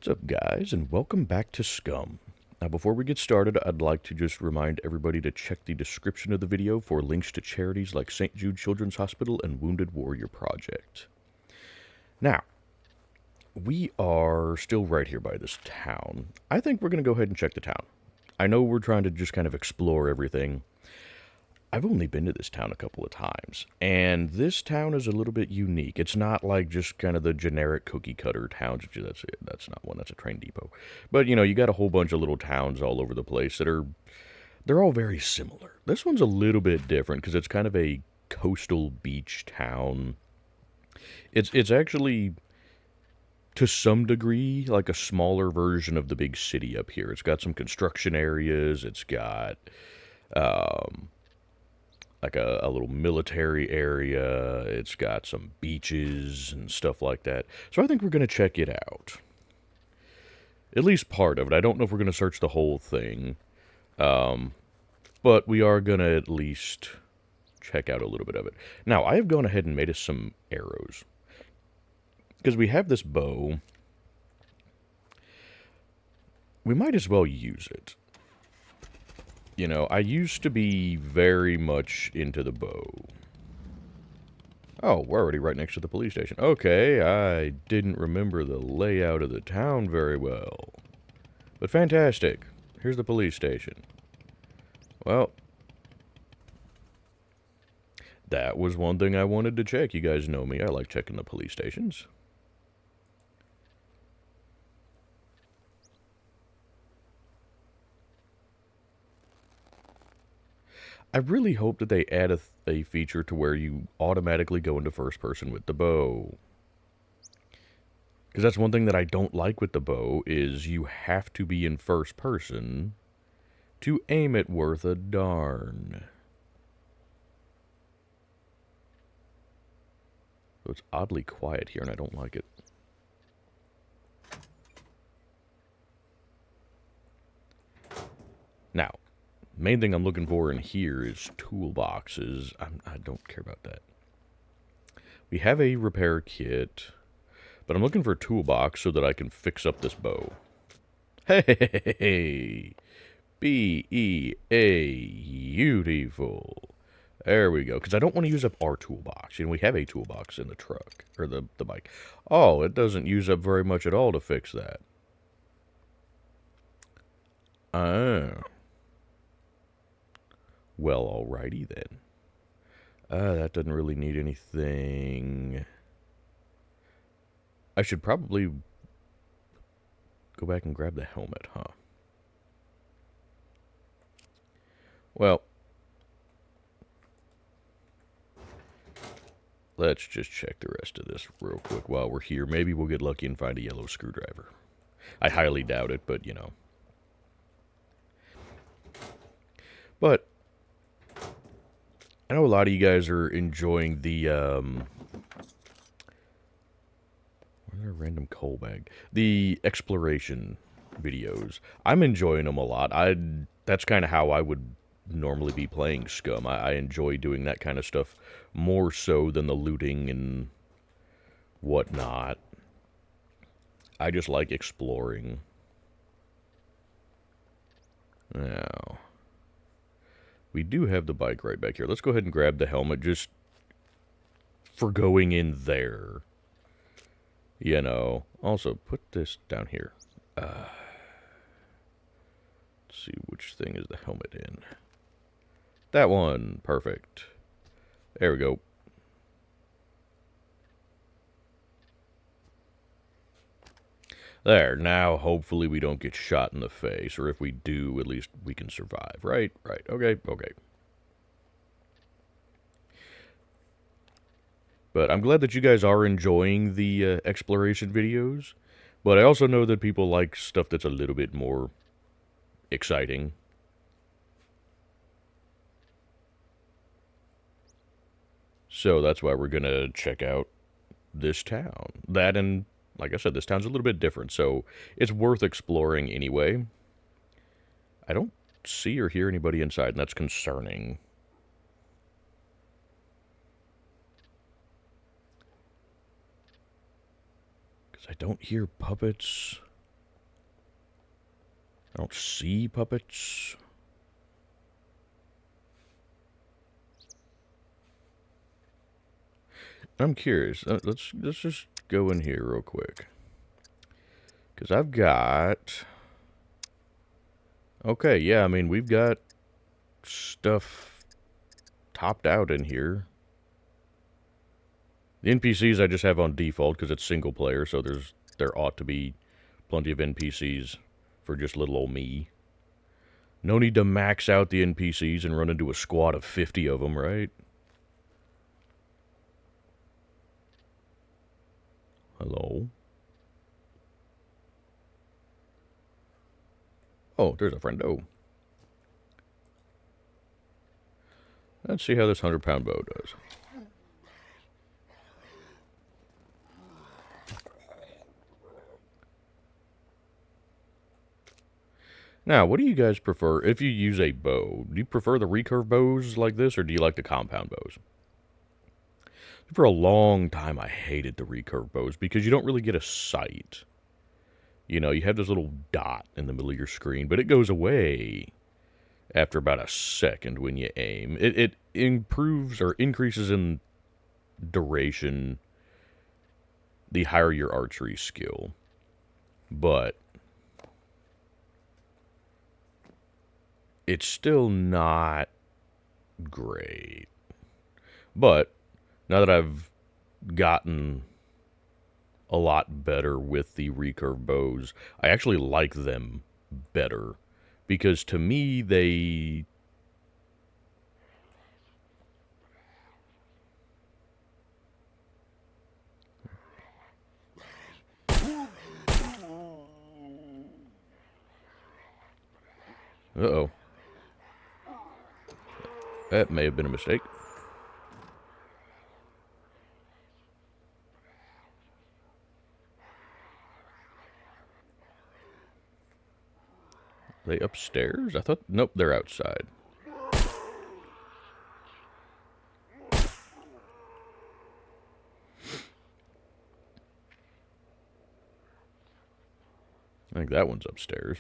What's up, guys, and welcome back to SCUM. Now, before we get started, I'd like to just remind everybody to check the description of the video for links to charities like St. Jude Children's Hospital and Wounded Warrior Project. Now, we are still right here by this town. I think we're going to go ahead and check the town. I know we're trying to just kind of explore everything. I've only been to this town a couple of times, and this town is a little bit unique. It's not like just kind of the generic cookie-cutter towns. That's not one, that's a train depot. But, you got a whole bunch of little towns all over the place they're all very similar. This one's a little bit different because it's kind of a coastal beach town. It's actually, to some degree, like a smaller version of the big city up here. It's got some construction areas. It's got like a little military area. It's got some beaches and stuff like that. So I think we're going to check it out. At least part of it. I don't know if we're going to search the whole thing. But we are going to at least check out a little bit of it. Now, I have gone ahead and made us some arrows. Because we have this bow. We might as well use it. I used to be very much into the bow. Oh, we're already right next to the police station. Okay, I didn't remember the layout of the town very well. But fantastic. Here's the police station. Well, that was one thing I wanted to check. You guys know me. I like checking the police stations. I really hope that they add a feature to where you automatically go into first person with the bow. Because that's one thing that I don't like with the bow, is you have to be in first person to aim it worth a darn. So it's oddly quiet here, and I don't like it. Now, main thing I'm looking for in here is toolboxes. I don't care about that. We have a repair kit, but I'm looking for a toolbox so that I can fix up this bow. Hey, beautiful. There we go. Because I don't want to use up our toolbox. We have a toolbox in the truck, or the bike. Oh, it doesn't use up very much at all to fix that. Oh. Well, alrighty then. That doesn't really need anything. I should probably go back and grab the helmet, huh? Well, let's just check the rest of this real quick while we're here. Maybe we'll get lucky and find a yellow screwdriver. I highly doubt it, but But I know a lot of you guys are enjoying the, where's a random coal bag? The exploration videos. I'm enjoying them a lot. That's kind of how I would normally be playing SCUM. I enjoy doing that kind of stuff more so than the looting and whatnot. I just like exploring. Now, we do have the bike right back here. Let's go ahead and grab the helmet just for going in there. Also, put this down here. Let's see, which thing is the helmet in? That one. Perfect. There we go. There. Now, hopefully we don't get shot in the face. Or if we do, at least we can survive. Right? Right. Okay. Okay. But I'm glad that you guys are enjoying the exploration videos. But I also know that people like stuff that's a little bit more exciting. So that's why we're going to check out this town. That, and like I said, this town's a little bit different, so it's worth exploring anyway. I don't see or hear anybody inside, and that's concerning. Because I don't hear puppets I don't see puppets. I'm curious. Let's just go in here real quick. Because I've got... Okay, yeah, I mean, we've got stuff topped out in here. The NPCs I just have on default because it's single player, so there ought to be plenty of NPCs for just little old me. No need to max out the NPCs and run into a squad of 50 of them, right? Hello? Oh, there's a friendo. Let's see how this 100-pound bow does. Now, what do you guys prefer if you use a bow? Do you prefer the recurve bows like this, or do you like the compound bows? For a long time, I hated the recurve bows because you don't really get a sight. You know, you have this little dot in the middle of your screen, but it goes away after about a second when you aim. It improves or increases in duration the higher your archery skill. But it's still not great. But now that I've gotten a lot better with the recurve bows, I actually like them better. Because to me, they... Uh-oh. That may have been a mistake. Are they upstairs? I thought... Nope, they're outside. I think that one's upstairs.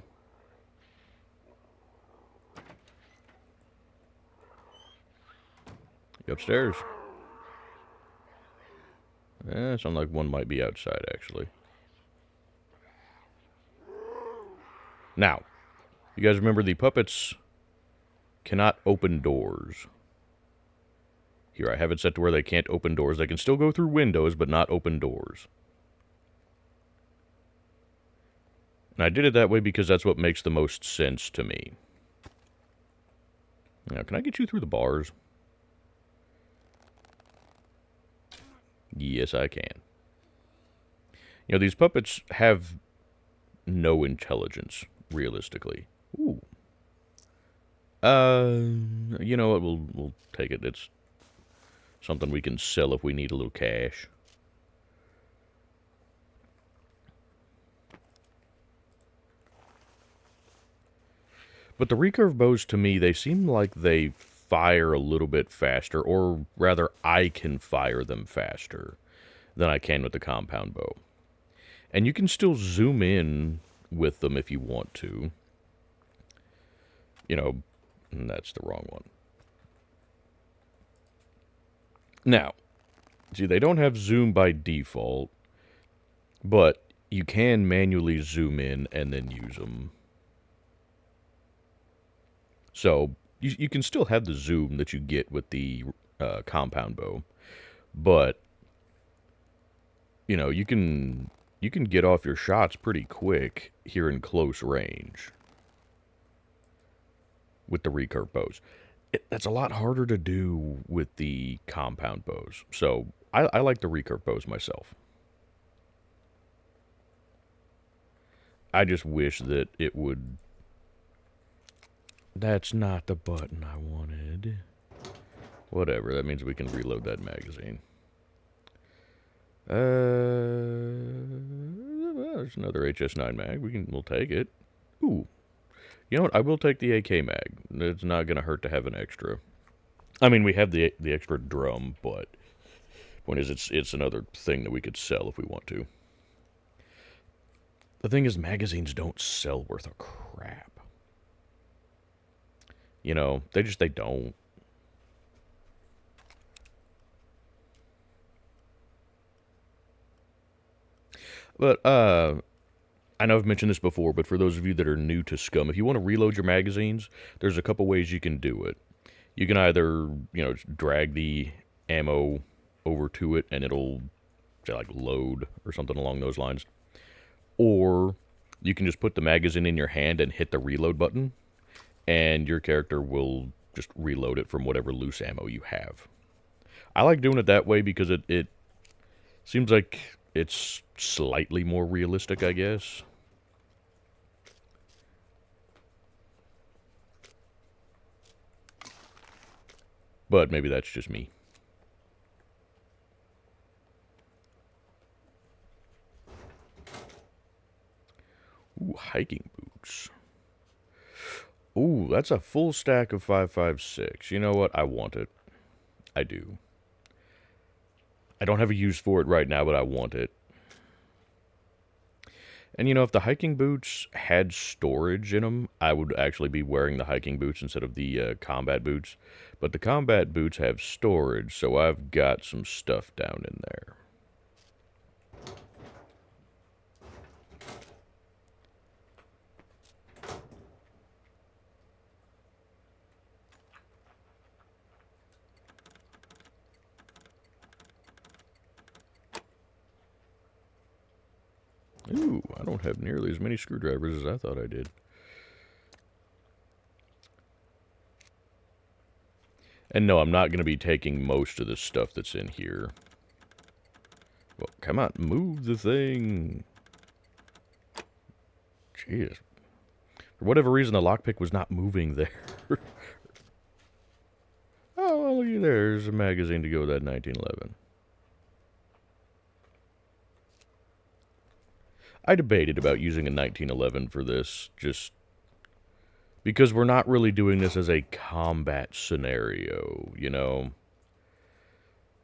You upstairs? Eh, sounds like one might be outside, actually. Now, you guys remember the puppets cannot open doors. Here, I have it set to where they can't open doors. They can still go through windows, but not open doors. And I did it that way because that's what makes the most sense to me. Now, can I get you through the bars? Yes, I can. You know, these puppets have no intelligence, realistically. Ooh. You know what? We'll take it. It's something we can sell if we need a little cash. But the recurve bows, to me, they seem like they fire a little bit faster, or rather, I can fire them faster than I can with the compound bow. And you can still zoom in with them if you want to. You know, that's the wrong one. Now, see, they don't have zoom by default, but you can manually zoom in and then use them. So, you can still have the zoom that you get with the compound bow, but, you know, you can get off your shots pretty quick here in close range with the recurve bows. That's a lot harder to do with the compound bows, so I like the recurve bows myself. I just wish that it would... That's not the button I wanted. Whatever, that means we can reload that magazine. Well, there's another HS9 mag. We'll take it. Ooh. You know what? I will take the AK mag. It's not going to hurt to have an extra. I mean, we have the extra drum, but point is, it's another thing that we could sell if we want to. The thing is, magazines don't sell worth a crap. You know, they don't. But, I know I've mentioned this before, but for those of you that are new to SCUM, if you want to reload your magazines, there's a couple ways you can do it. You can either, drag the ammo over to it and it'll, say, like, load or something along those lines. Or you can just put the magazine in your hand and hit the reload button, and your character will just reload it from whatever loose ammo you have. I like doing it that way because it seems like it's slightly more realistic, I guess. But maybe that's just me. Ooh, hiking boots. Ooh, that's a full stack of 5.56. You know what? I want it. I do. I don't have a use for it right now, but I want it. And if the hiking boots had storage in them, I would actually be wearing the hiking boots instead of the combat boots. But the combat boots have storage, so I've got some stuff down in there. Ooh, I don't have nearly as many screwdrivers as I thought I did. And no, I'm not going to be taking most of the stuff that's in here. Well, come on, move the thing. Jeez. For whatever reason, the lockpick was not moving there. Oh, well, look, there's a magazine to go with that 1911. I debated about using a 1911 for this, just because we're not really doing this as a combat scenario,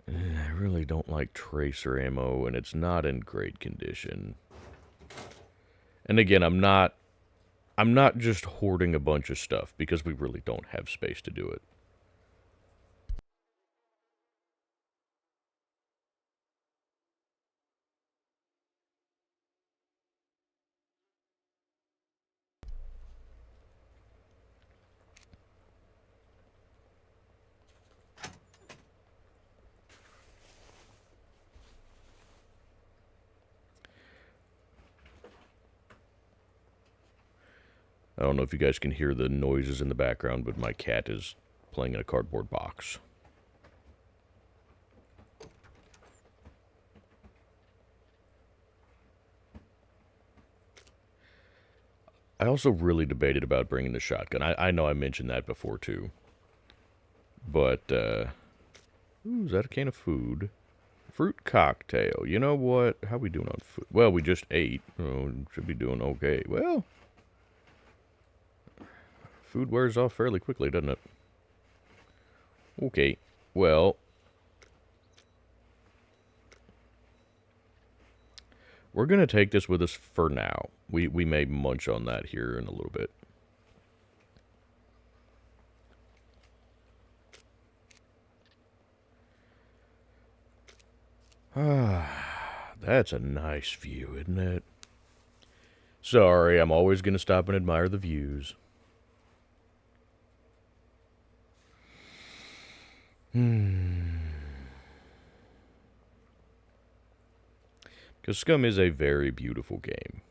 I really don't like tracer ammo, and it's not in great condition. And again, I'm not just hoarding a bunch of stuff, because we really don't have space to do it. I don't know if you guys can hear the noises in the background, but my cat is playing in a cardboard box. I also really debated about bringing the shotgun. I know I mentioned that before, too. But, ooh, is that a can of food? Fruit cocktail. You know what? How we doing on food? Well, we just ate. Oh, should be doing okay. Well, food wears off fairly quickly, doesn't it? Okay. Well, we're going to take this with us for now. We may munch on that here in a little bit. Ah, that's a nice view, isn't it? Sorry, I'm always going to stop and admire the views. Because SCUM is a very beautiful game.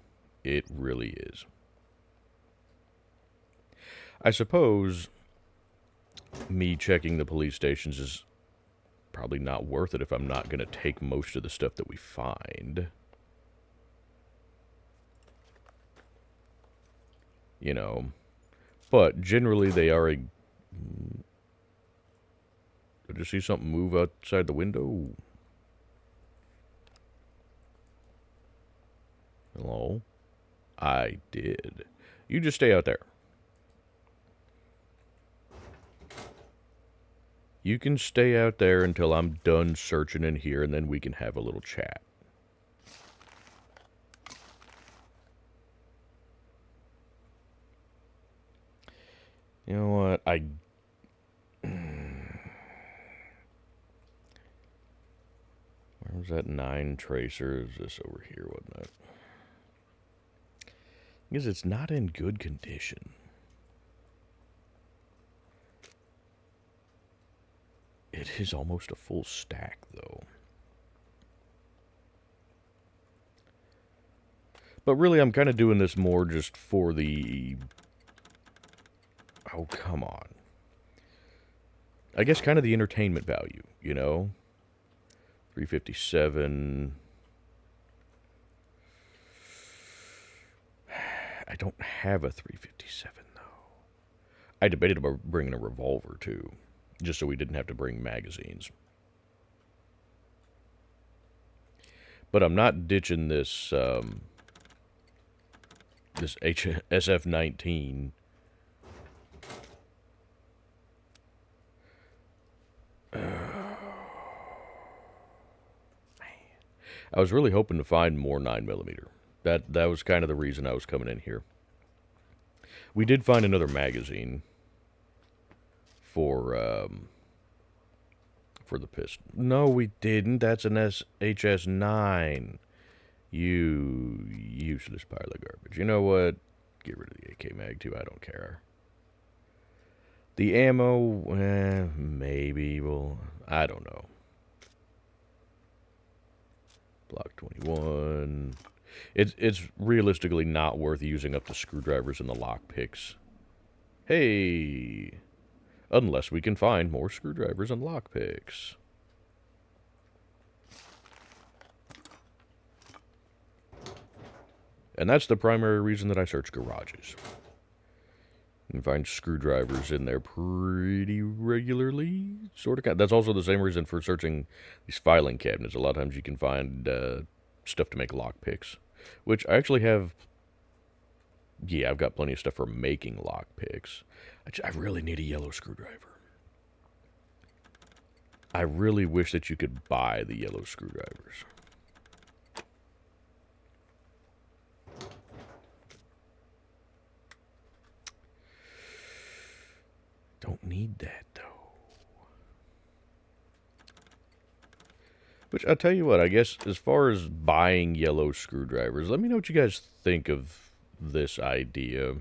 It really is. I suppose me checking the police stations is probably not worth it if I'm not going to take most of the stuff that we find. But generally they are a... Did you see something move outside the window? Hello? I did. You just stay out there. You can stay out there until I'm done searching in here, and then we can have a little chat. You know what? I Where was that 9 tracer? Is this over here, wasn't it? Because it's not in good condition. It is almost a full stack, though. But really, I'm kind of doing this more just for the... Oh, come on. I guess kind of the entertainment value, you know? 357. I don't have a 357, though. I debated about bringing a revolver, too. Just so we didn't have to bring magazines. But I'm not ditching this, this SF-19. I was really hoping to find more 9mm. That was kind of the reason I was coming in here. We did find another magazine for the pistol. No, we didn't. That's an HS9. You useless pile of garbage. You know what? Get rid of the AK mag too. I don't care. The ammo, maybe. Well, I don't know. Block 21. It's realistically not worth using up the screwdrivers and the lockpicks. Hey! Unless we can find more screwdrivers and lockpicks. And that's the primary reason that I search garages. You can find screwdrivers in there pretty regularly, sort of. That's also the same reason for searching these filing cabinets. A lot of times you can find stuff to make lockpicks, which I actually have. Yeah, I've got plenty of stuff for making lockpicks. I really need a yellow screwdriver. I really wish that you could buy the yellow screwdrivers. Don't need that, though. Which, I'll tell you what, I guess, as far as buying yellow screwdrivers, let me know what you guys think of this idea.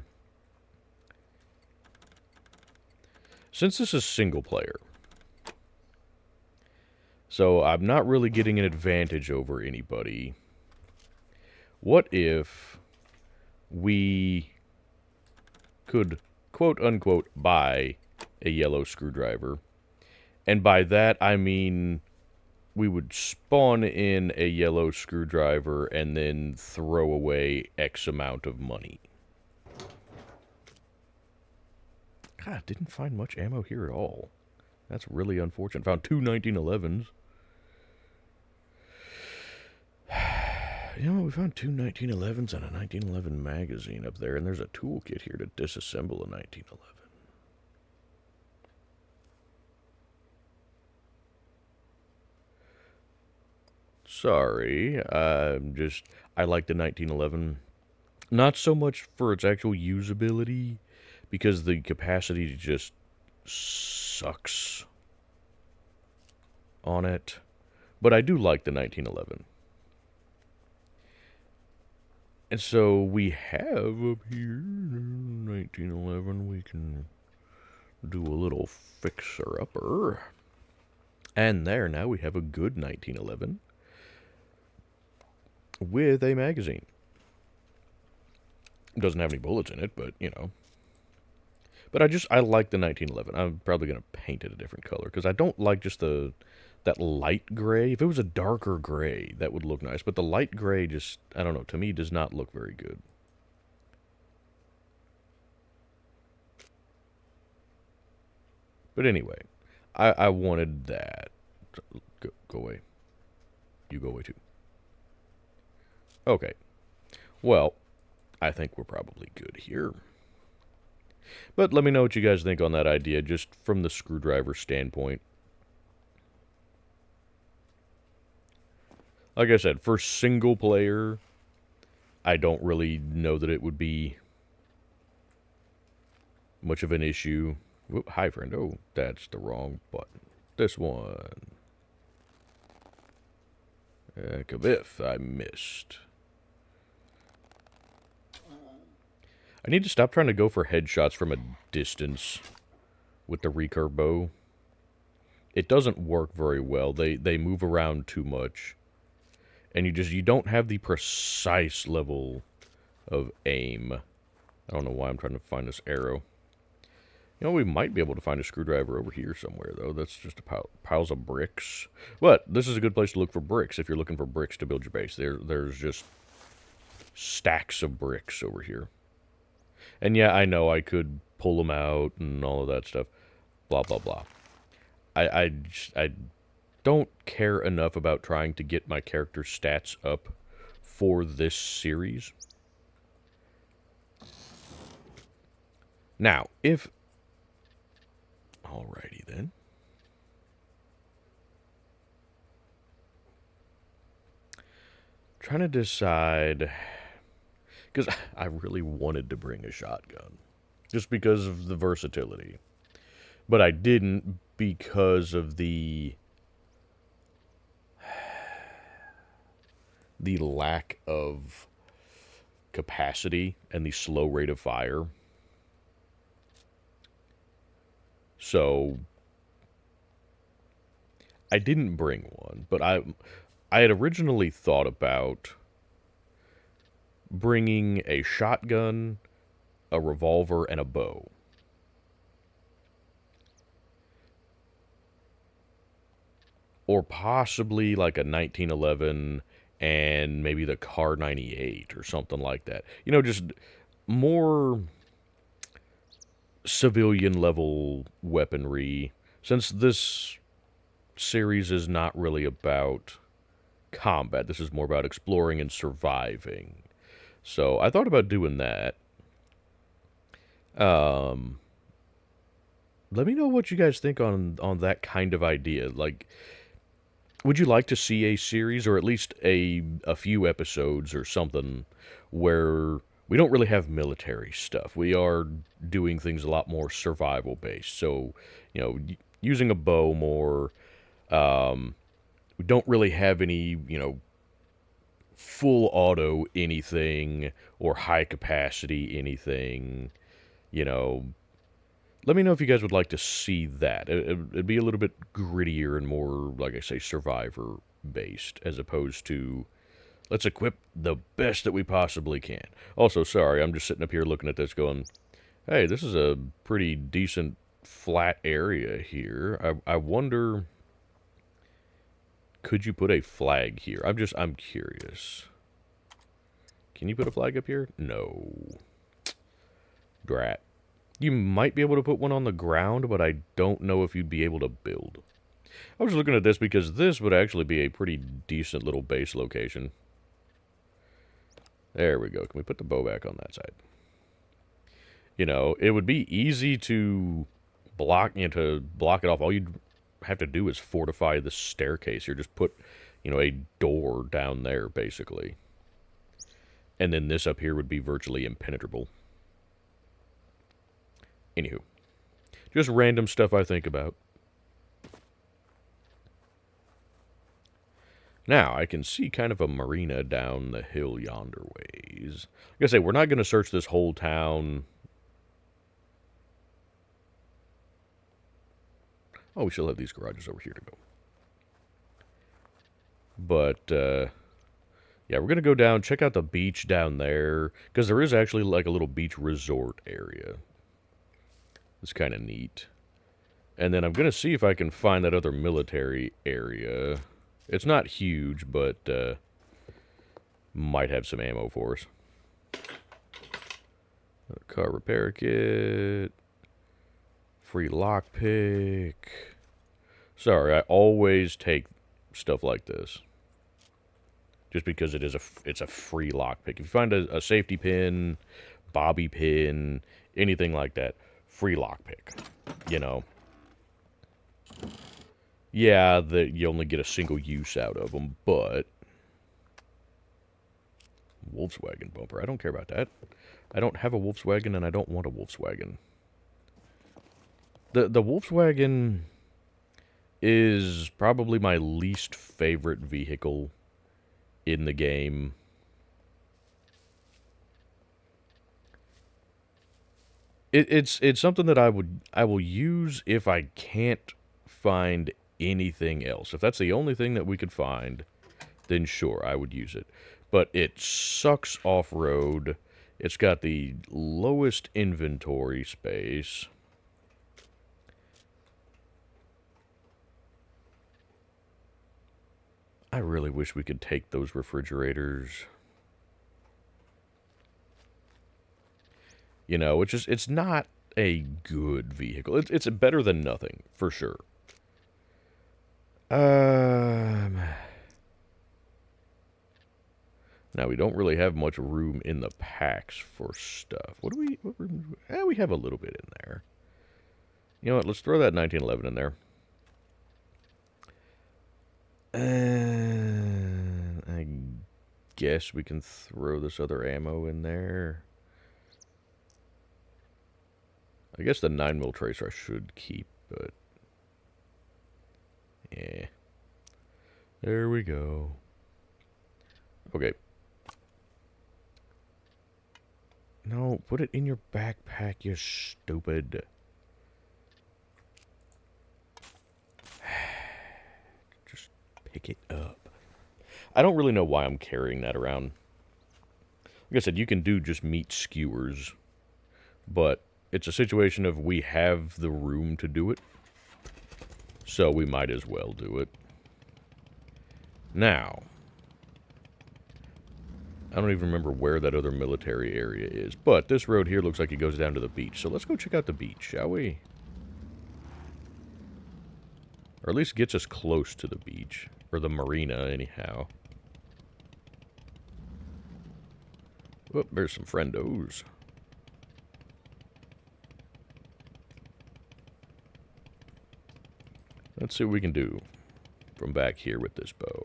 Since this is single player, so I'm not really getting an advantage over anybody, what if we could, quote-unquote, buy a yellow screwdriver? And by that, I mean we would spawn in a yellow screwdriver and then throw away X amount of money. God, didn't find much ammo here at all. That's really unfortunate. Found two 1911s. You know, we found two 1911s and a 1911 magazine up there, and there's a toolkit here to disassemble a 1911. Sorry, I like the 1911. Not so much for its actual usability, because the capacity just sucks on it. But I do like the 1911. And so we have up here 1911. We can do a little fixer-upper. And there, now we have a good 1911 with a magazine. It doesn't have any bullets in it, but, you know. But I like the 1911. I'm probably going to paint it a different color, because I don't like just that light gray. If it was a darker gray, that would look nice. But the light gray just, I don't know, to me does not look very good. But anyway, I wanted that. Go away. You go away too. Okay. Well, I think we're probably good here. But let me know what you guys think on that idea, just from the screwdriver standpoint. Like I said, for single player, I don't really know that it would be much of an issue. Whoop, hi, friend. Oh, that's the wrong button. This one. Kabiff, I missed. I need to stop trying to go for headshots from a distance with the recurve bow. It doesn't work very well. They move around too much. And you don't have the precise level of aim. I don't know why I'm trying to find this arrow. You know, we might be able to find a screwdriver over here somewhere, though. That's just piles of bricks. But this is a good place to look for bricks if you're looking for bricks to build your base. There's just stacks of bricks over here. And yeah, I know I could pull them out and all of that stuff. Blah, blah, blah. I don't care enough about trying to get my character stats up for this series. Now, if... Alrighty then. Trying to decide... Because I really wanted to bring a shotgun. Just because of the versatility. But I didn't because of the lack of capacity and the slow rate of fire. So I didn't bring one, but I had originally thought about bringing a shotgun, a revolver, and a bow. Or possibly like a 1911 and maybe the Car 98 or something like that. You know, just more civilian level weaponry. Since this series is not really about combat, this is more about exploring and surviving. So I thought about doing that. Let me know what you guys think on that kind of idea. Like, would you like to see a series or at least a few episodes or something where we don't really have military stuff? We are doing things a lot more survival based. So, you know, using a bow more. We don't really have any, you know, full auto anything or high capacity anything. You know, let me know if you guys would like to see that. It'd be a little bit grittier and more, like I say, survivor-based, as opposed to, let's equip the best that we possibly can. Also, sorry, I'm just sitting up here looking at this going, hey, this is a pretty decent flat area here. I wonder, could you put a flag here? I'm curious. Can you put a flag up here? No. Drat. You might be able to put one on the ground, but I don't know if you'd be able to build. I was looking at this because this would actually be a pretty decent little base location. There we go. Can we put the bow back on that side? You know, it would be easy to block it off. All you'd have to do is fortify the staircase. Or just put, you know, a door down there, basically. And then this up here would be virtually impenetrable. Anywho, just random stuff I think about. Now, I can see kind of a marina down the hill yonder ways. Like I say, we're not going to search this whole town. Oh, we still have these garages over here to go. But, yeah, we're going to go down, check out the beach down there. Because there is actually like a little beach resort area. It's kind of neat. And then I'm going to see if I can find that other military area. It's not huge, but might have some ammo for us. Car repair kit. Free lockpick. Sorry, I always take stuff like this. Just because it's a free lockpick. If you find a safety pin, bobby pin, anything like that, free lockpick. You know. Yeah, you only get a single use out of them, but... Volkswagen bumper. I don't care about that. I don't have a Volkswagen, and I don't want a Volkswagen. The Volkswagen is probably my least favorite vehicle in the game. It's something that I will use if I can't find anything else. If that's the only thing that we could find, then sure, I would use it. But it sucks off-road. It's got the lowest inventory space. I really wish we could take those refrigerators. You know, it's not a good vehicle. It's better than nothing, for sure. Now, we don't really have much room in the packs for stuff. What room? We have a little bit in there. You know what? Let's throw that 1911 in there. I guess we can throw this other ammo in there. I guess the 9mm tracer I should keep, but... yeah. There we go. Okay. No, put it in your backpack, you stupid. Just pick it up. I don't really know why I'm carrying that around. Like I said, you can do just meat skewers, but it's a situation of we have the room to do it, so we might as well do it. Now, I don't even remember where that other military area is, but this road here looks like it goes down to the beach, so let's go check out the beach, shall we? Or at least gets us close to the beach, or the marina, anyhow. Oh, there's some friendos. Let's see what we can do from back here with this bow.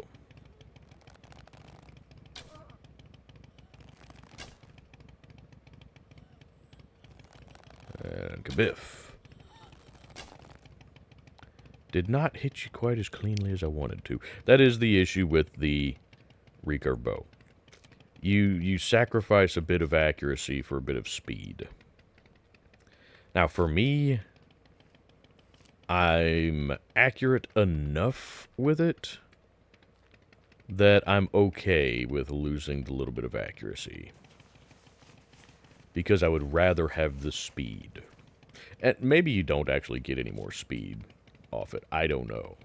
And kabiff. Did not hit you quite as cleanly as I wanted to. That is the issue with the recurve bow. You sacrifice a bit of accuracy for a bit of speed. Now, for me, I'm accurate enough with it that I'm okay with losing the little bit of accuracy. Because I would rather have the speed. And maybe you don't actually get any more speed off it. I don't know.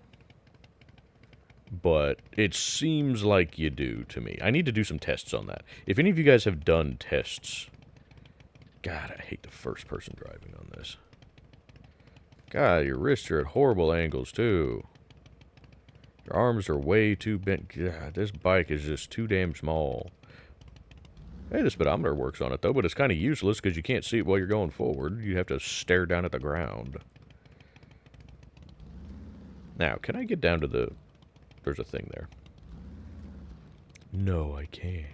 But it seems like you do to me. I need to do some tests on that. If any of you guys have done tests... God, I hate the first person driving on this. God, your wrists are at horrible angles, too. Your arms are way too bent. God, this bike is just too damn small. Hey, the speedometer works on it, though, but it's kind of useless because you can't see it while you're going forward. You have to stare down at the ground. Now, can I get down to the... There's a thing there. No, I can't.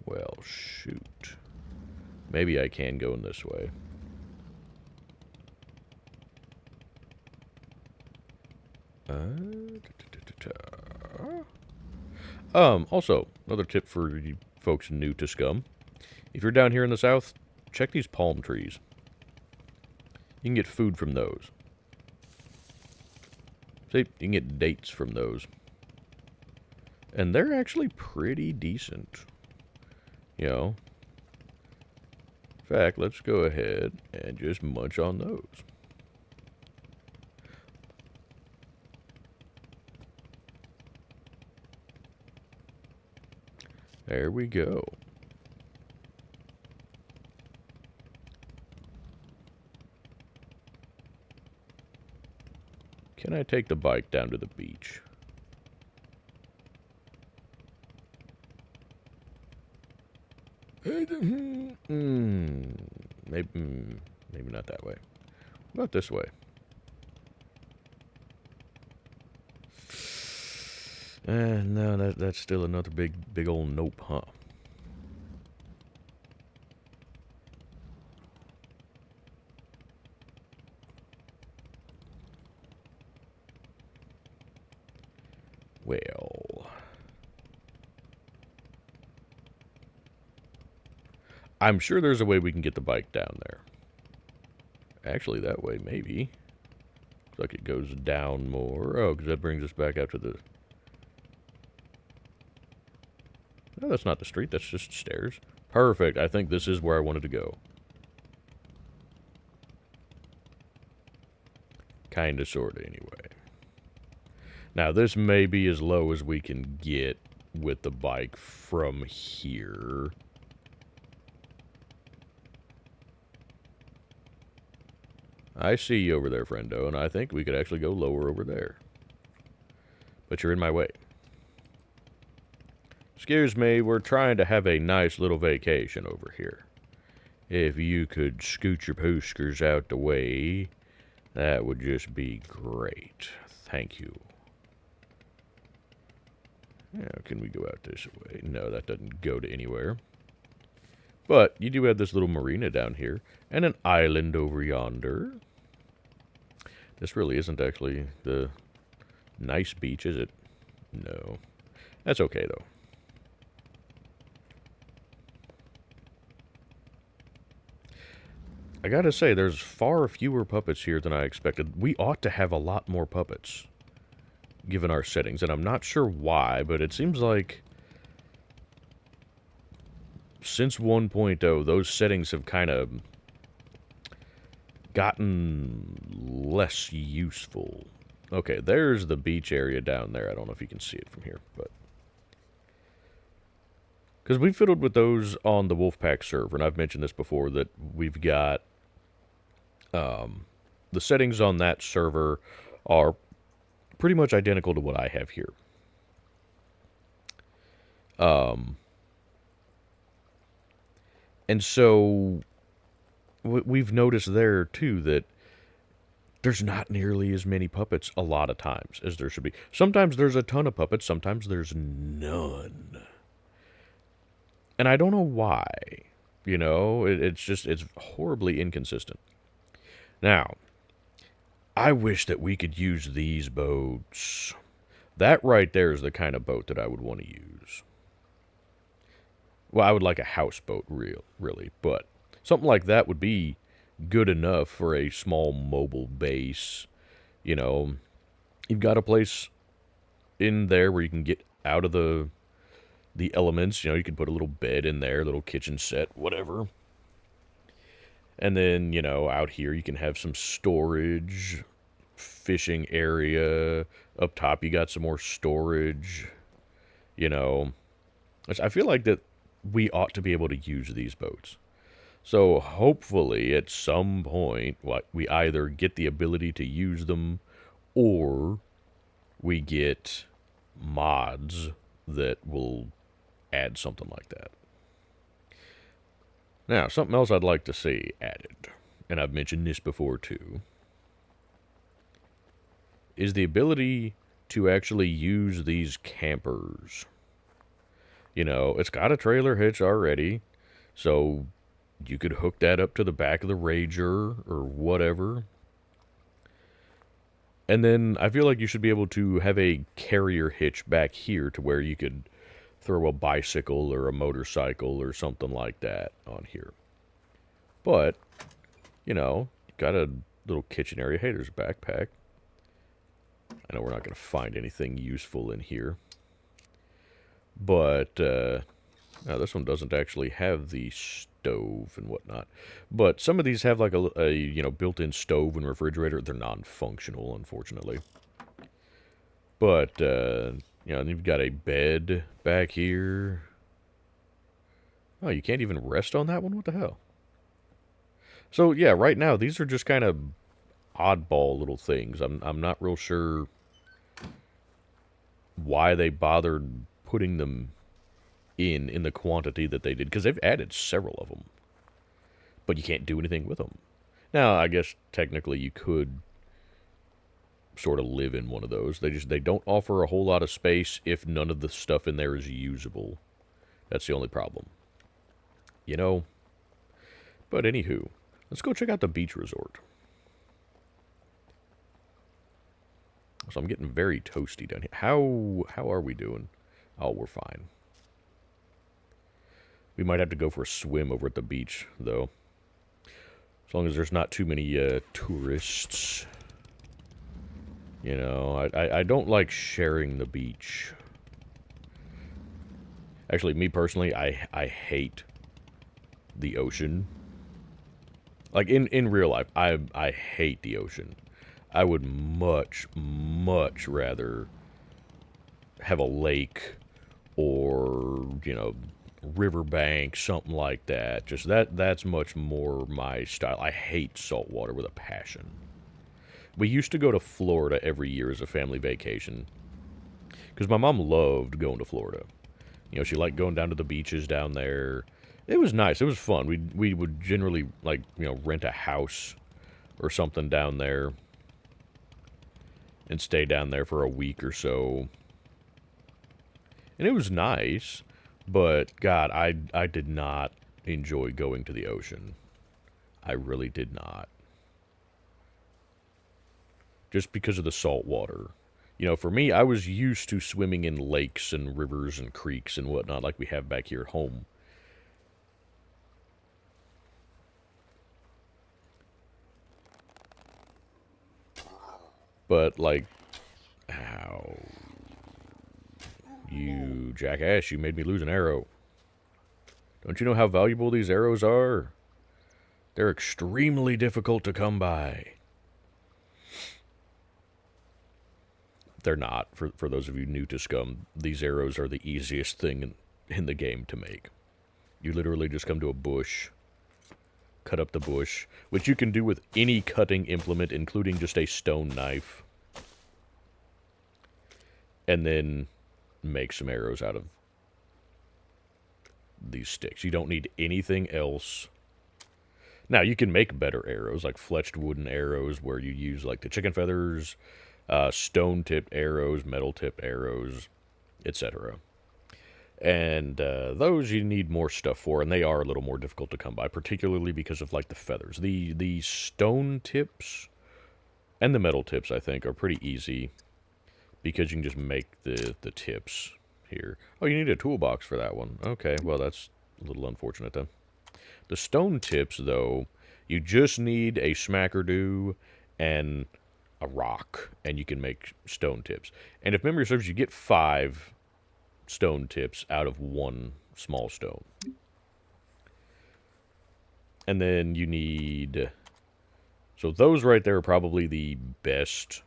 Well, shoot. Maybe I can go in this way. Also, another tip for you folks new to SCUM. If you're down here in the south, check these palm trees. You can get food from those. See, you can get dates from those. And they're actually pretty decent. You know. In fact, let's go ahead and just munch on those. There we go. Can I take the bike down to the beach? Maybe not that way. What about this way? No, that's still another big old nope, huh? Well, I'm sure there's a way we can get the bike down there. Actually, that way, maybe. Looks like it goes down more. Oh, because that brings us back out to the... No, that's not the street. That's just stairs. Perfect. I think this is where I wanted to go. Kinda, sorta, anyway. Now, this may be as low as we can get with the bike from here. I see you over there, friendo, and I think we could actually go lower over there. But you're in my way. Excuse me, we're trying to have a nice little vacation over here. If you could scoot your pooskers out the way, that would just be great. Thank you. Now, can we go out this way? No, that doesn't go to anywhere. But you do have this little marina down here, and an island over yonder. This really isn't actually the nice beach, is it? No. That's okay, though. I gotta say, there's far fewer puppets here than I expected. We ought to have a lot more puppets, given our settings, and I'm not sure why, but it seems like since 1.0, those settings have kind of gotten less useful. Okay, there's the beach area down there. I don't know if you can see it from here, but... Because we fiddled with those on the Wolfpack server, and I've mentioned this before, that we've got... the settings on that server are pretty much identical to what I have here. And so we've noticed there, too, that there's not nearly as many puppets a lot of times as there should be. Sometimes there's a ton of puppets, sometimes there's none. And I don't know why. You know, it's horribly inconsistent. Now, I wish that we could use these boats. That right there is the kind of boat that I would want to use. Well, I would like a houseboat, really, but something like that would be good enough for a small mobile base. You know, you've got a place in there where you can get out of the elements. You know, you can put a little bed in there, little kitchen set, whatever. And then, you know, out here you can have some storage, fishing area. Up top you got some more storage. You know, I feel like that we ought to be able to use these boats. So hopefully at some point we either get the ability to use them or we get mods that will add something like that. Now, something else I'd like to see added, and I've mentioned this before too, is the ability to actually use these campers. You know, it's got a trailer hitch already, so you could hook that up to the back of the Rager or whatever. And then I feel like you should be able to have a carrier hitch back here to where you could throw a bicycle or a motorcycle or something like that on here. But, you know, got a little kitchen area. Hey, there's a backpack. I know we're not going to find anything useful in here. But, now this one doesn't actually have the stove and whatnot. But some of these have like a you know, built-in stove and refrigerator. They're non-functional, unfortunately. But, you know, and you've got a bed back here. Oh, you can't even rest on that one? What the hell? So, yeah, right now, these are just kind of oddball little things. I'm not real sure why they bothered putting them in the quantity that they did, because they've added several of them. But you can't do anything with them. Now, I guess technically you could sort of live in one of those. They don't offer a whole lot of space if none of the stuff in there is usable. That's the only problem. You know? But anywho, let's go check out the beach resort. So I'm getting very toasty down here. How are we doing? Oh, we're fine. We might have to go for a swim over at the beach, though. As long as there's not too many tourists. You know, I don't like sharing the beach. Actually, me personally, I hate the ocean. Like, in real life, I hate the ocean. I would much rather have a lake or, you know, riverbank, something like that. Just that's much more my style. I hate salt water with a passion. We used to go to Florida every year as a family vacation because my mom loved going to Florida. You know, she liked going down to the beaches down there. It was nice. It was fun. We would generally, like, you know, rent a house or something down there and stay down there for a week or so. And it was nice, but God, I did not enjoy going to the ocean. I really did not. Just because of the salt water. You know, for me, I was used to swimming in lakes and rivers and creeks and whatnot like we have back here at home. But, like, ow. You jackass, you made me lose an arrow. Don't you know how valuable these arrows are? They're extremely difficult to come by. They're not. For those of you new to SCUM, these arrows are the easiest thing in the game to make. You literally just come to a bush, cut up the bush, which you can do with any cutting implement, including just a stone knife, and then make some arrows out of these sticks. You don't need anything else. Now, you can make better arrows, like fletched wooden arrows, where you use, like, the chicken feathers, stone-tipped arrows, metal-tipped arrows, etc. And those you need more stuff for, and they are a little more difficult to come by, particularly because of, like, the feathers. The stone tips and the metal tips, I think, are pretty easy because you can just make the tips here. Oh, you need a toolbox for that one. Okay, well, that's a little unfortunate then. The stone tips, though, you just need a smacker-do and a rock, and you can make stone tips. And if memory serves, you get 5 stone tips out of 1 small stone. And then you need... So those right there are probably the best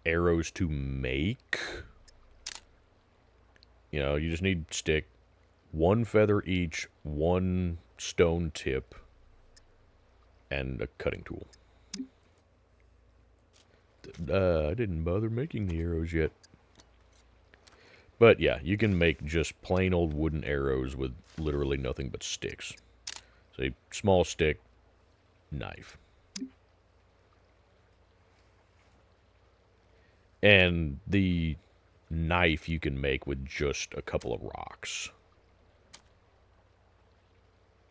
arrows to make. You know, you just need stick, 1 feather each, 1 stone tip, and a cutting tool. I didn't bother making the arrows yet. But yeah, you can make just plain old wooden arrows with literally nothing but sticks. So a small stick, knife. And the knife you can make with just a couple of rocks.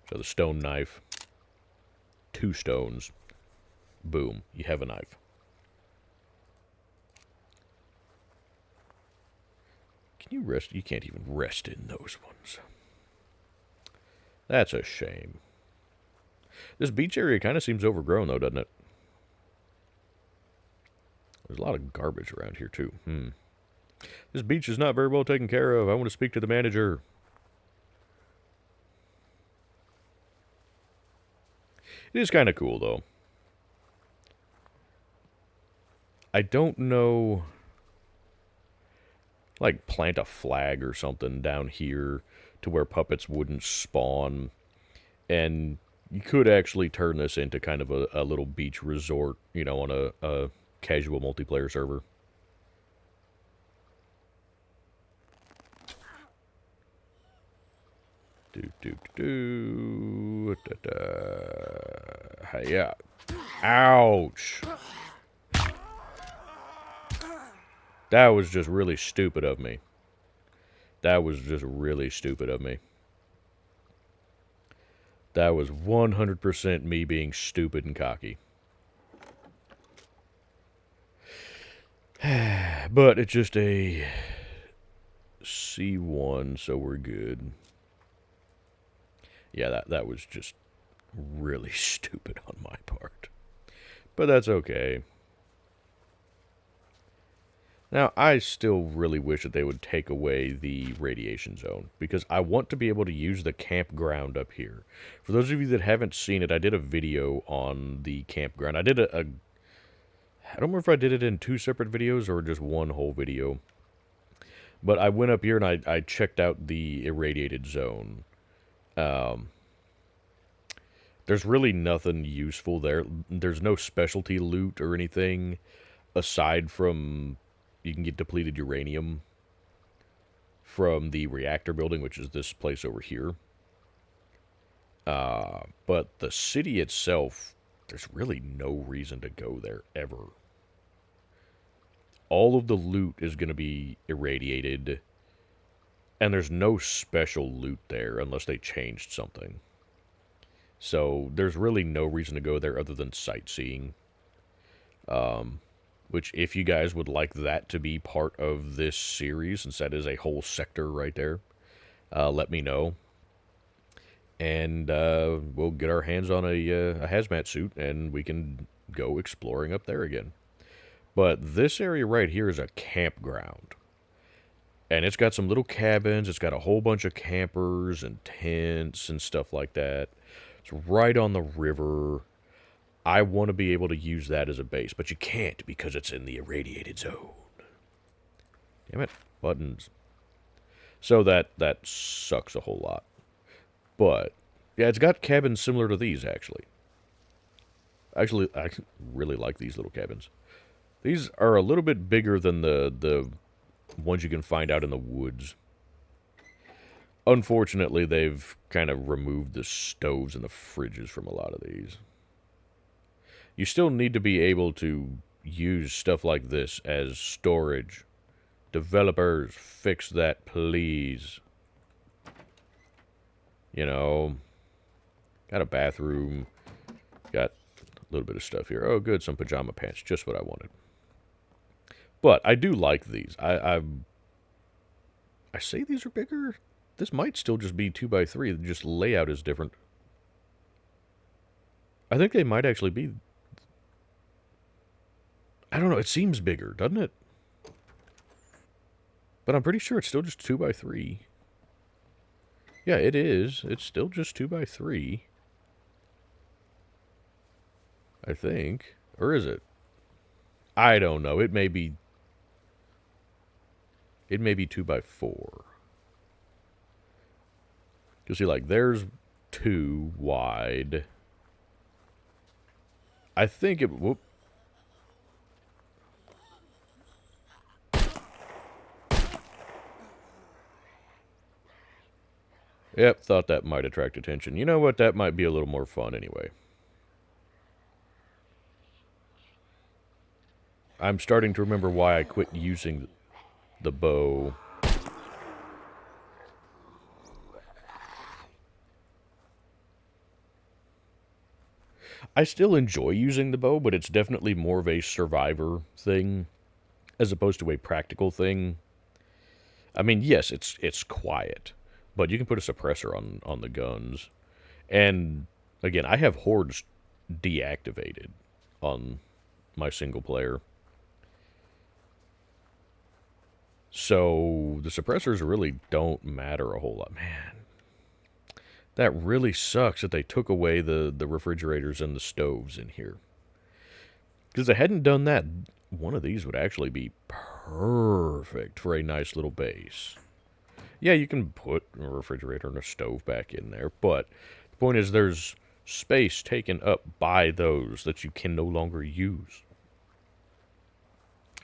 So the stone knife, 2 stones, boom, you have a knife. Can you rest? You can't even rest in those ones. That's a shame. This beach area kind of seems overgrown, though, doesn't it? There's a lot of garbage around here, too. This beach is not very well taken care of. I want to speak to the manager. It is kind of cool, though. I don't know... Like, plant a flag or something down here to where puppets wouldn't spawn. And you could actually turn this into kind of a little beach resort, you know, on a casual multiplayer server. Hiya. Ouch. That was just really stupid of me. That was just really stupid of me. That was 100% me being stupid and cocky. But it's just a C1, so we're good. Yeah, that was just really stupid on my part. But that's okay. Now, I still really wish that they would take away the radiation zone, because I want to be able to use the campground up here. For those of you that haven't seen it, I did a video on the campground. I did I don't remember if I did it in 2 separate videos or just one whole video. But I went up here and I checked out the irradiated zone. There's really nothing useful there. There's no specialty loot or anything aside from you can get depleted uranium from the reactor building, which is this place over here. But the city itself, there's really no reason to go there ever. All of the loot is going to be irradiated, and there's no special loot there unless they changed something. So there's really no reason to go there other than sightseeing. Which, if you guys would like that to be part of this series, since that is a whole sector right there, let me know. And we'll get our hands on a hazmat suit, and we can go exploring up there again. But this area right here is a campground. And it's got some little cabins. It's got a whole bunch of campers and tents and stuff like that. It's right on the river. I want to be able to use that as a base, but you can't because it's in the irradiated zone. Damn it. Buttons. So that sucks a whole lot. But, yeah, it's got cabins similar to these, actually. Actually, I really like these little cabins. These are a little bit bigger than the ones you can find out in the woods. Unfortunately, they've kind of removed the stoves and the fridges from a lot of these. You still need to be able to use stuff like this as storage. Developers, fix that, please. You know, got a bathroom, got a little bit of stuff here. Oh, good, some pajama pants, just what I wanted. But I do like these. I say these are bigger. This might still just be 2x3. Just layout is different. I think they might actually be. I don't know. It seems bigger, doesn't it? But I'm pretty sure it's still just 2x3. Yeah, it is. It's still just 2x3. I think. Or is it? I don't know. It may be 2x4. You see, like, there's 2 wide. I think it... Whoop. Yep, thought that might attract attention. You know what? That might be a little more fun anyway. I'm starting to remember why I quit using the bow. I still enjoy using the bow, but it's definitely more of a survivor thing as opposed to a practical thing. I mean, yes, it's quiet, but you can put a suppressor on the guns. And again, I have hordes deactivated on my single player. So the suppressors really don't matter a whole lot. Man, that really sucks that they took away the refrigerators and the stoves in here. Because if they hadn't done that, one of these would actually be perfect for a nice little base. Yeah, you can put a refrigerator and a stove back in there, but the point is there's space taken up by those that you can no longer use.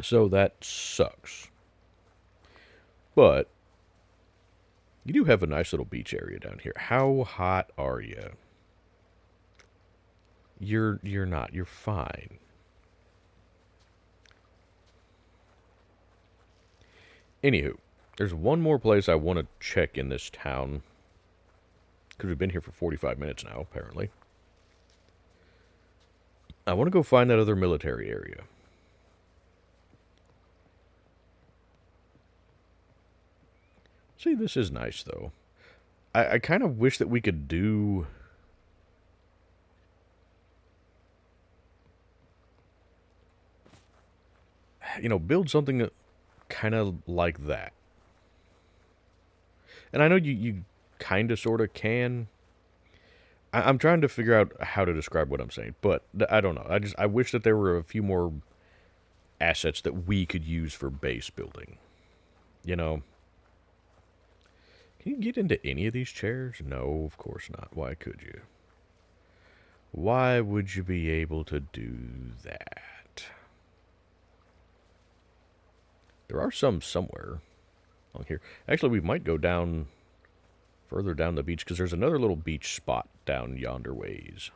So that sucks. But you do have a nice little beach area down here. How hot are you? You're not. You're fine. Anywho, there's one more place I want to check in this town. Because we've been here for 45 minutes now, apparently. I want to go find that other military area. See, this is nice, though. I kind of wish that we could do... You know, build something kind of like that. And I know you kind of sort of can. I'm trying to figure out how to describe what I'm saying, but I don't know. I wish that there were a few more assets that we could use for base building. You know, can you get into any of these chairs? No, of course not. Why could you? Why would you be able to do that? There are some somewhere along here. Actually, we might go down further down the beach because there's another little beach spot down yonder ways.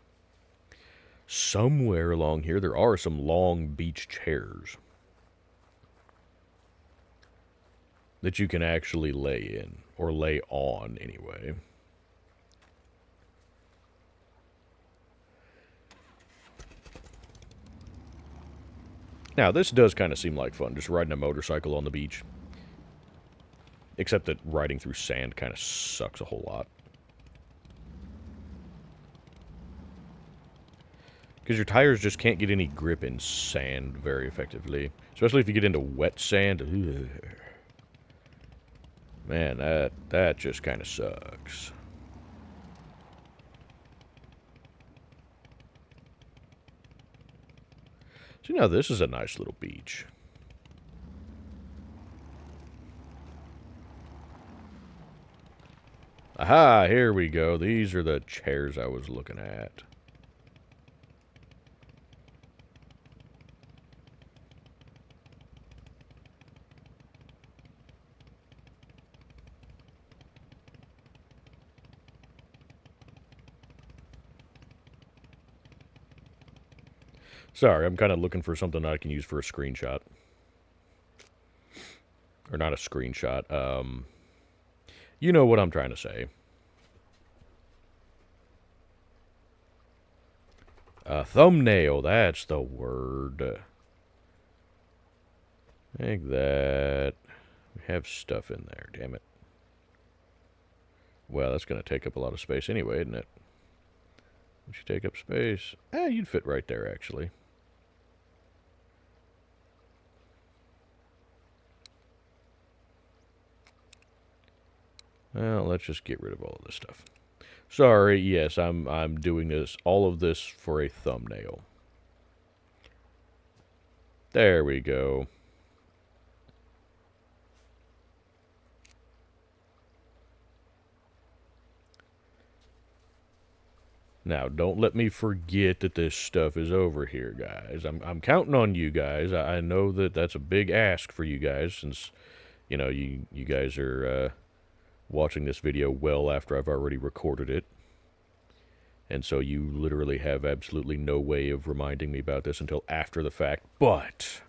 Somewhere along here, there are some long beach chairs that you can actually lay in, or lay on anyway. Now, this does kind of seem like fun, just riding a motorcycle on the beach. Except that riding through sand kind of sucks a whole lot. Because your tires just can't get any grip in sand very effectively. Especially if you get into wet sand. Ugh. Man, that just kind of sucks. See, now this is a nice little beach. Aha, here we go. These are the chairs I was looking at. Sorry, I'm kind of looking for something I can use for a screenshot. Or not a screenshot. You know what I'm trying to say. Thumbnail, that's the word. Like that. We have stuff in there, damn it. Well, that's going to take up a lot of space anyway, isn't it? Would you take up space? You'd fit right there, actually. Well, let's just get rid of all of this stuff. Sorry, yes, I'm doing all of this for a thumbnail. There we go. Now, don't let me forget that this stuff is over here, guys. I'm counting on you guys. I know that that's a big ask for you guys, since, you know, you guys are watching this video well after I've already recorded it. And so you literally have absolutely no way of reminding me about this until after the fact. But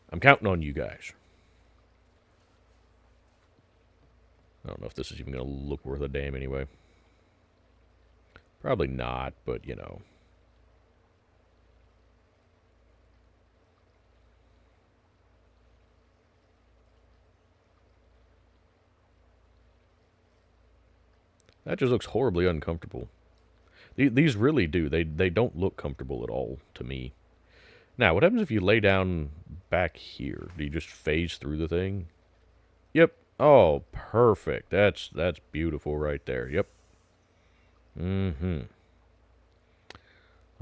I'm counting on you guys. I don't know if this is even going to look worth a damn anyway. Probably not, but you know. That just looks horribly uncomfortable. These really do. They don't look comfortable at all to me. Now, what happens if you lay down back here? Do you just phase through the thing? Yep. Oh, perfect. That's beautiful right there. Yep. Mm-hmm.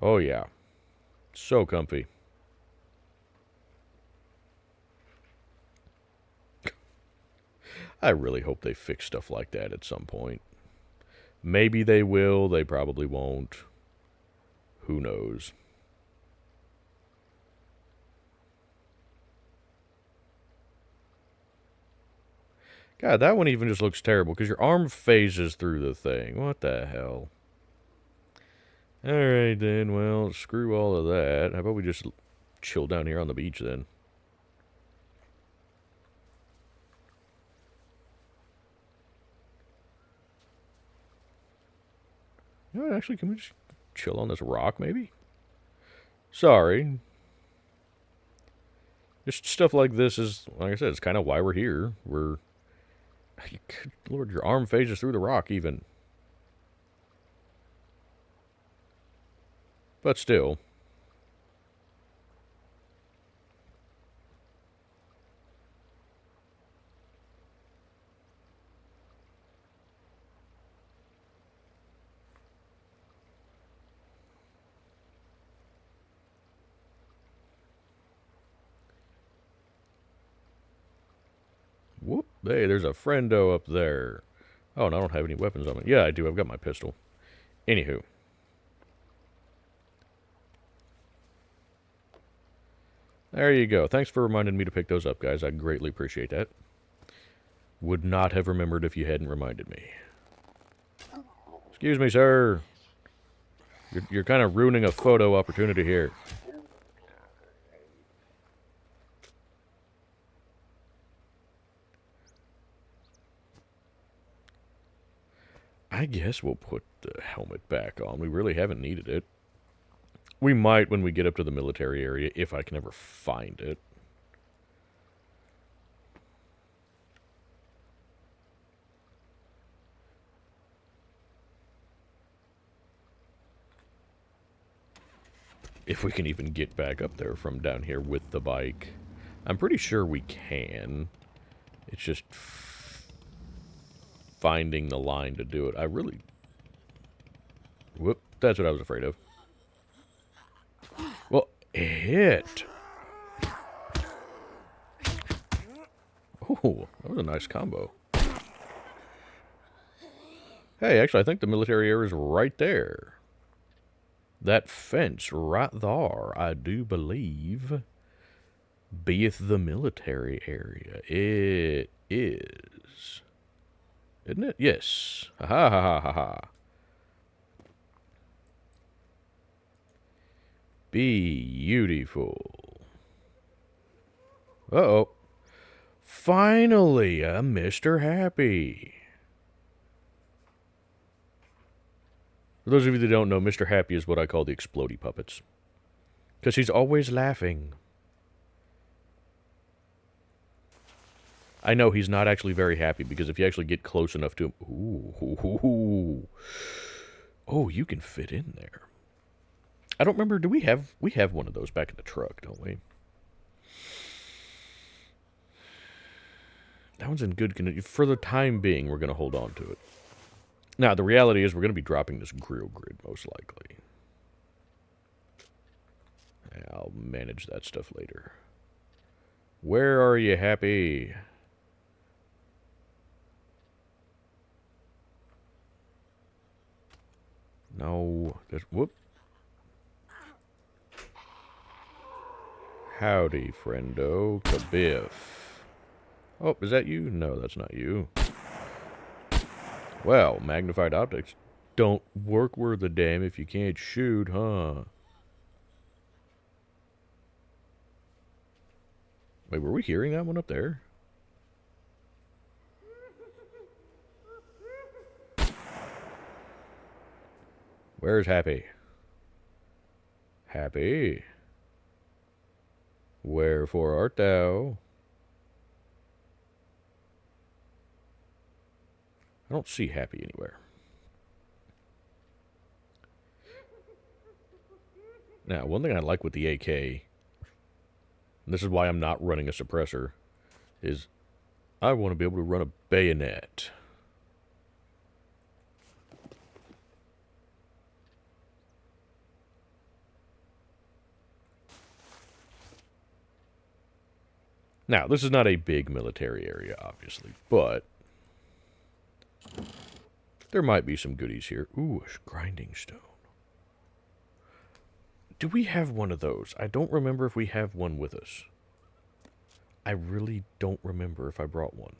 Oh, yeah. So comfy. I really hope they fix stuff like that at some point. Maybe they will. They probably won't. Who knows? God, that one even just looks terrible because your arm phases through the thing. What the hell? Alright then, well, screw all of that. How about we just chill down here on the beach then? You know what, actually, can we just chill on this rock, maybe? Sorry. Just stuff like this is, like I said, it's kind of why we're here. We're Good Lord, your arm phases through the rock even. But still. Whoop. Hey, there's a friendo up there. Oh, and I don't have any weapons on me. Yeah, I do. I've got my pistol. Anywho. There you go. Thanks for reminding me to pick those up, guys. I greatly appreciate that. Would not have remembered if you hadn't reminded me. Excuse me, sir. You're kind of ruining a photo opportunity here. I guess we'll put the helmet back on. We really haven't needed it. We might when we get up to the military area, if I can ever find it. If we can even get back up there from down here with the bike. I'm pretty sure we can. It's just finding the line to do it. I really... Whoop, that's what I was afraid of. Well, hit. Oh, that was a nice combo. Hey, actually, I think the military area is right there. That fence right there, I do believe, beeth the military area. It is. Isn't it? Yes. Ha ha ha ha ha. Beautiful. Uh-oh. Finally, a Mr. Happy. For those of you that don't know, Mr. Happy is what I call the explodey puppets. Because he's always laughing. I know he's not actually very happy, because if you actually get close enough to him... Ooh. Oh, you can fit in there. I don't remember, do we have one of those back in the truck, don't we? That one's in good condition. For the time being, we're going to hold on to it. Now, the reality is we're going to be dropping this grill grid, most likely. I'll manage that stuff later. Where are you, Happy? No. Whoop. Howdy, friendo. Kabiff. Oh, is that you? No, that's not you. Well, magnified optics don't work worth a damn if you can't shoot, huh? Wait, were we hearing that one up there? Where's Happy? Happy? Wherefore art thou? I don't see Happy anywhere. Now, one thing I like with the AK, and this is why I'm not running a suppressor, is I want to be able to run a bayonet. Now, this is not a big military area, obviously, but there might be some goodies here. Ooh, a grinding stone. Do we have one of those? I don't remember if we have one with us. I really don't remember if I brought one.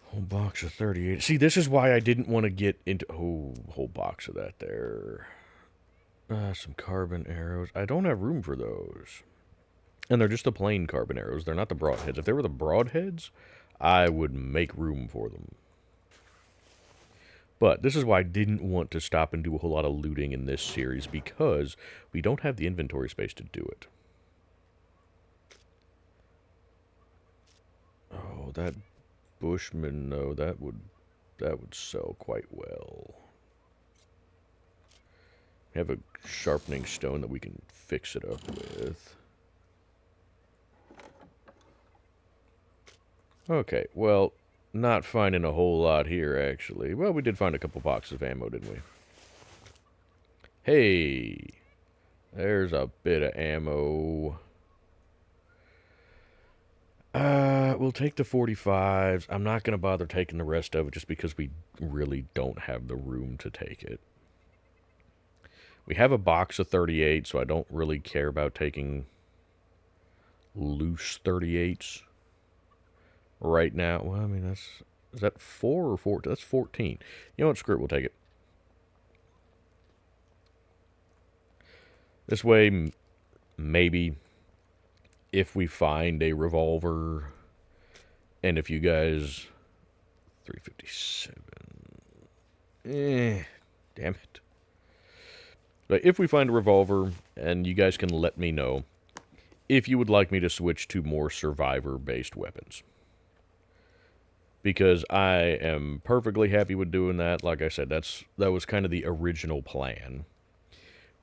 Whole box of 38. See, this is why I didn't want to get into... Oh, whole box of that there. Some carbon arrows. I don't have room for those. And they're just the plain carbon arrows. They're not the broadheads. If they were the broadheads, I would make room for them. But this is why I didn't want to stop and do a whole lot of looting in this series, because we don't have the inventory space to do it. that Bushman, though, that would sell quite well. We have a sharpening stone that we can fix it up with. Okay, well, not finding a whole lot here, actually. Well, we did find a couple boxes of ammo, didn't we? Hey, there's a bit of ammo. We'll take the 45s. I'm not going to bother taking the rest of it just because we really don't have the room to take it. We have a box of 38, so I don't really care about taking loose 38s right now. Well, I mean, is that 4 or 4? That's 14. You know what? Screw it. We'll take it. This way, maybe if we find a revolver, and if you guys... 357. Damn it. But if we find a revolver, and you guys can let me know if you would like me to switch to more survivor-based weapons. Because I am perfectly happy with doing that. Like I said, that was kind of the original plan.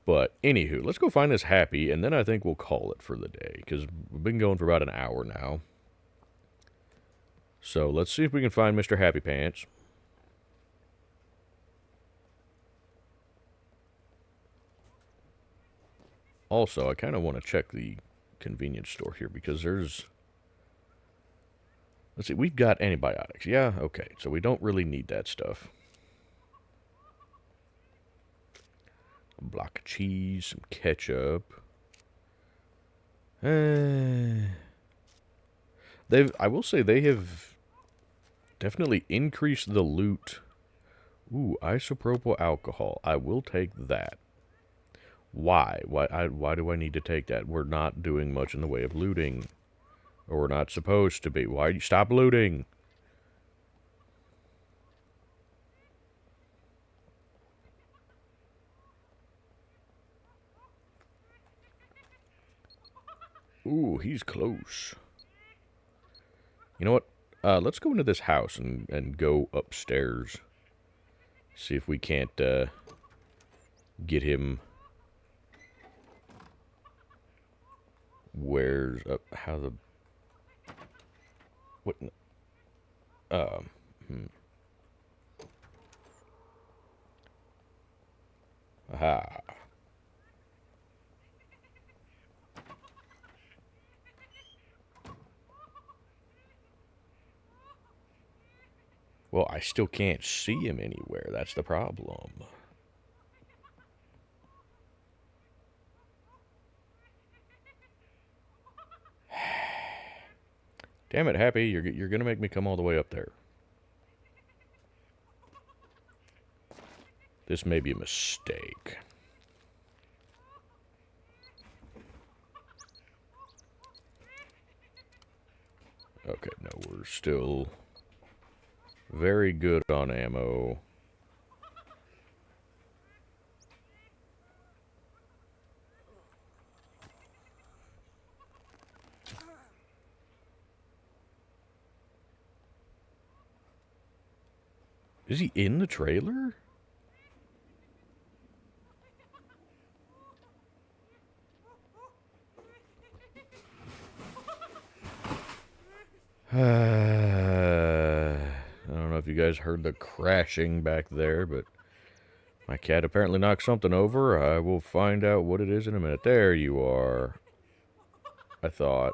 But, anywho, let's go find this Happy, and then I think we'll call it for the day. Because we've been going for about an hour now. So, let's see if we can find Mr. Happy Pants. Also, I kind of want to check the convenience store here, because there's... Let's see, we've got antibiotics. Yeah, okay, so we don't really need that stuff. A block of cheese, some ketchup. I will say they have definitely increased the loot. Ooh, isopropyl alcohol. I will take that. Why? Why do I need to take that? We're not doing much in the way of looting. Or we're not supposed to be. Why? Stop looting! Ooh, he's close. You know what? Let's go into this house and go upstairs. See if we can't get him... Where's up? How the... What? Aha. Well, I still can't see him anywhere. That's the problem. Damn it, Happy. You're gonna make me come all the way up there. This may be a mistake. Okay, no, we're still very good on ammo. Is he in the trailer? I don't know if you guys heard the crashing back there, but my cat apparently knocked something over. I will find out what it is in a minute. There you are. I thought.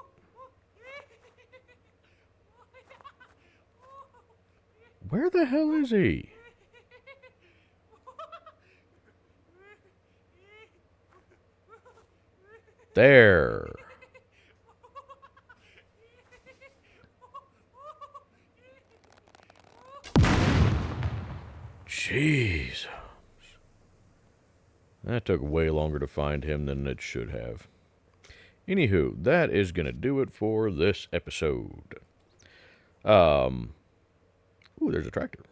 Where the hell is he? There. Jeez. That took way longer to find him than it should have. Anywho, that is going to do it for this episode. Ooh, there's a tractor.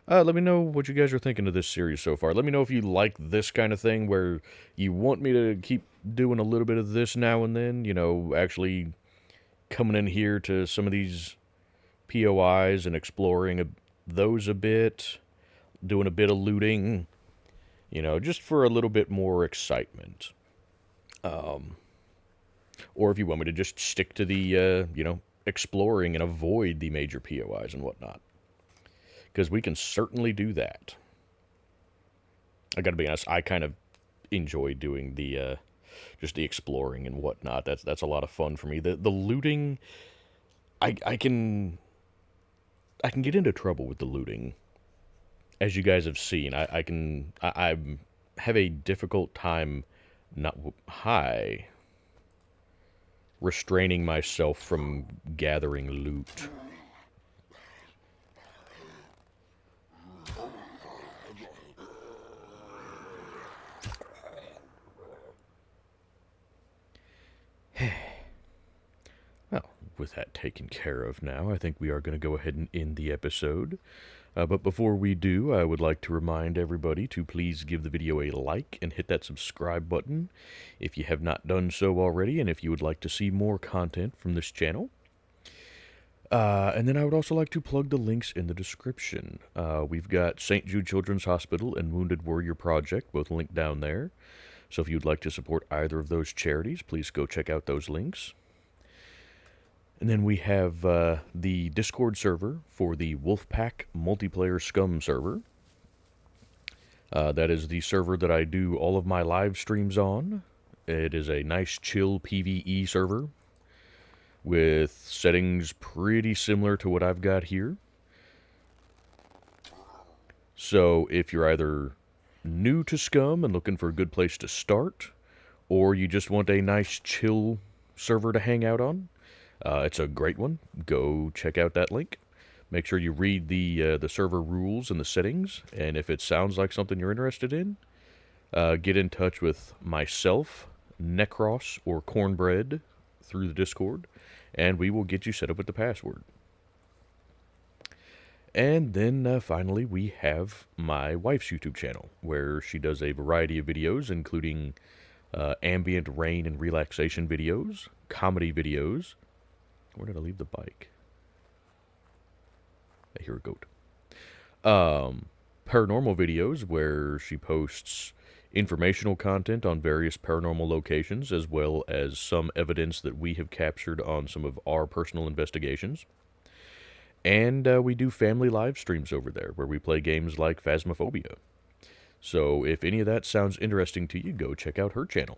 Let me know what you guys are thinking of this series so far. Let me know if you like this kind of thing where you want me to keep doing a little bit of this now and then, you know, actually coming in here to some of these POIs and exploring those a bit, doing a bit of looting, you know, just for a little bit more excitement. Or if you want me to just stick to the, you know, exploring and avoid the major POIs and whatnot. Because we can certainly do that. I gotta be honest, I kind of enjoy doing the, just the exploring and whatnot. That's a lot of fun for me. The looting, I can get into trouble with the looting, as you guys have seen. I have a difficult time not high restraining myself from gathering loot. Well, with that taken care of now, I think we are going to go ahead and end the episode. But before we do, I would like to remind everybody to please give the video a like and hit that subscribe button if you have not done so already, and if you would like to see more content from this channel. And then I would also like to plug the links in the description. We've got St. Jude Children's Hospital and Wounded Warrior Project, both linked down there. So if you'd like to support either of those charities, please go check out those links. And then we have the Discord server for the Wolfpack multiplayer SCUM server. That is the server that I do all of my live streams on. It is a nice chill PvE server with settings pretty similar to what I've got here. So if you're either new to SCUM and looking for a good place to start, or you just want a nice chill server to hang out on, it's a great one. Go check out that link. Make sure you read the server rules and the settings, and if it sounds like something you're interested in, get in touch with myself, Necros, or Cornbread through the Discord, and we will get you set up with the password. And then finally, we have my wife's YouTube channel, where she does a variety of videos, including ambient rain and relaxation videos, comedy videos. Where did I leave the bike? I hear a goat. Paranormal videos, where she posts informational content on various paranormal locations, as well as some evidence that we have captured on some of our personal investigations. And we do family live streams over there, where we play games like Phasmophobia. So if any of that sounds interesting to you, go check out her channel.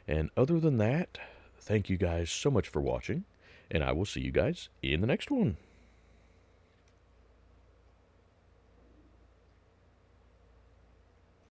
And other than that, thank you guys so much for watching, and I will see you guys in the next one.